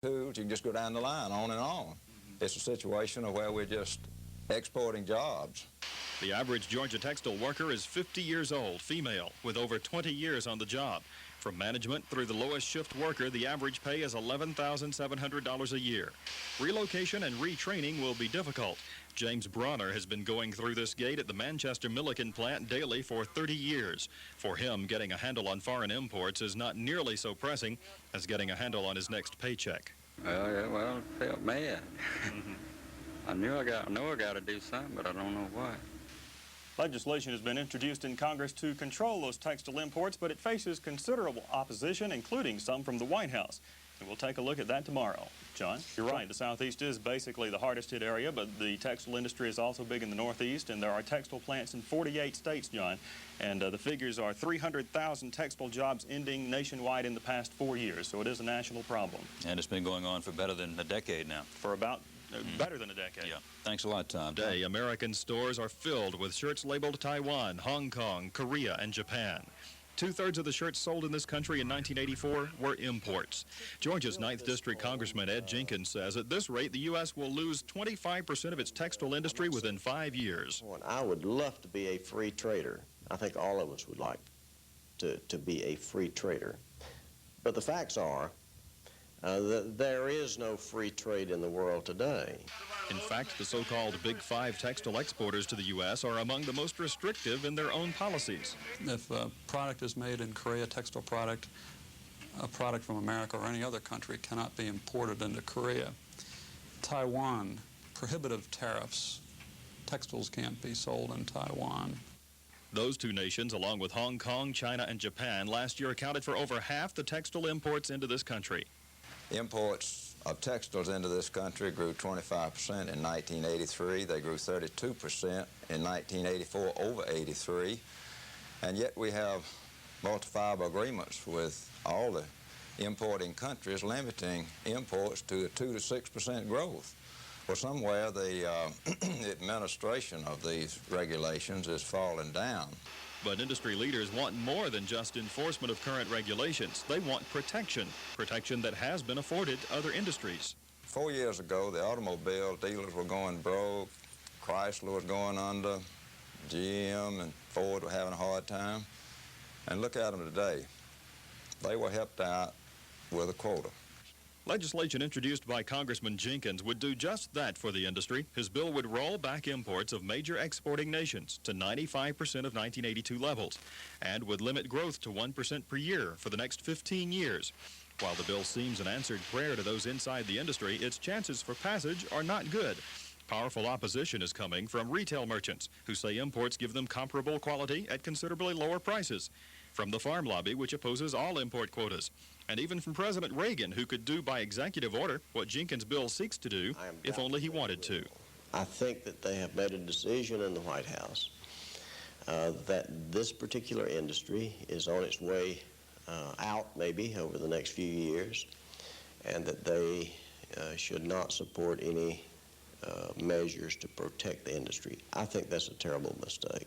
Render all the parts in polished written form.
tools. You can just go down the line, on and on. It's a situation of where we're just exporting jobs. The average Georgia textile worker is 50 years old, female, with over 20 years on the job. From management through the lowest shift worker, the average pay is $11,700 a year. Relocation and retraining will be difficult. James Bronner has been going through this gate at the Manchester Milliken plant daily for 30 years. For him, getting a handle on foreign imports is not nearly so pressing as getting a handle on his next paycheck. Well, I felt bad. I know I got to do something, but I don't know what. Legislation has been introduced in Congress to control those textile imports, but it faces considerable opposition, including some from the White House. And we'll take a look at that tomorrow. John, you're right. The Southeast is basically the hardest hit area, but the textile industry is also big in the Northeast, and there are textile plants in 48 states, John. And the figures are 300,000 textile jobs ending nationwide in the past 4 years, so it is a national problem. And it's been going on for better than a decade now. For about better than a decade. Yeah. Thanks a lot, Tom. Today, American stores are filled with shirts labeled Taiwan, Hong Kong, Korea, and Japan. 2/3 of the shirts sold in this country in 1984 were imports. Georgia's 9th District Congressman Ed Jenkins says at this rate, the U.S. will lose 25% of its textile industry within 5 years. I would love to be a free trader. I think all of us would like to be a free trader. But the facts are that there is no free trade in the world today. In fact, the so-called Big Five textile exporters to the U.S. are among the most restrictive in their own policies. If a product is made in Korea, a textile product, a product from America or any other country cannot be imported into Korea. Taiwan, prohibitive tariffs. Textiles can't be sold in Taiwan. Those two nations, along with Hong Kong, China, and Japan, last year accounted for over half the textile imports into this country. Imports of textiles into this country grew 25% in 1983. They grew 32% in 1984 over 83. And yet we have multifiable agreements with all the importing countries limiting imports to a 2 to 6% growth. Well, somewhere the administration of these regulations is falling down. But industry leaders want more than just enforcement of current regulations. They want protection that has been afforded other industries. 4 years ago, the automobile dealers were going broke, Chrysler was going under, GM and Ford were having a hard time. And look at them today. They were helped out with a quota. Legislation introduced by Congressman Jenkins would do just that for the industry. His bill would roll back imports of major exporting nations to 95% of 1982 levels and would limit growth to 1% per year for the next 15 years. While the bill seems an answered prayer to those inside the industry, its chances for passage are not good. Powerful opposition is coming from retail merchants who say imports give them comparable quality at considerably lower prices, from the farm lobby, which opposes all import quotas, and even from President Reagan, who could do by executive order what Jenkins' bill seeks to do if only he wanted to. I think that they have made a decision in the White House that this particular industry is on its way out maybe over the next few years, and that they should not support any measures to protect the industry. I think that's a terrible mistake.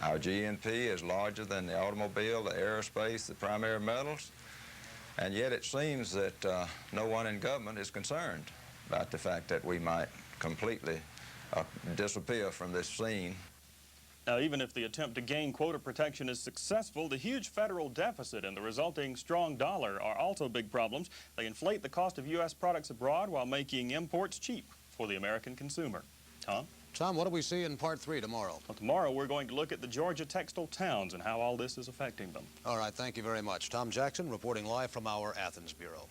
Our GNP is larger than the automobile, the aerospace, the primary metals, and yet it seems that no one in government is concerned about the fact that we might completely disappear from this scene. Now, even if the attempt to gain quota protection is successful, the huge federal deficit and the resulting strong dollar are also big problems. They inflate the cost of U.S. products abroad while making imports cheap for the American consumer. Tom? Tom, what do we see in Part 3 tomorrow? Well, tomorrow we're going to look at the Georgia textile towns and how all this is affecting them. All right, thank you very much. Tom Jackson reporting live from our Athens Bureau.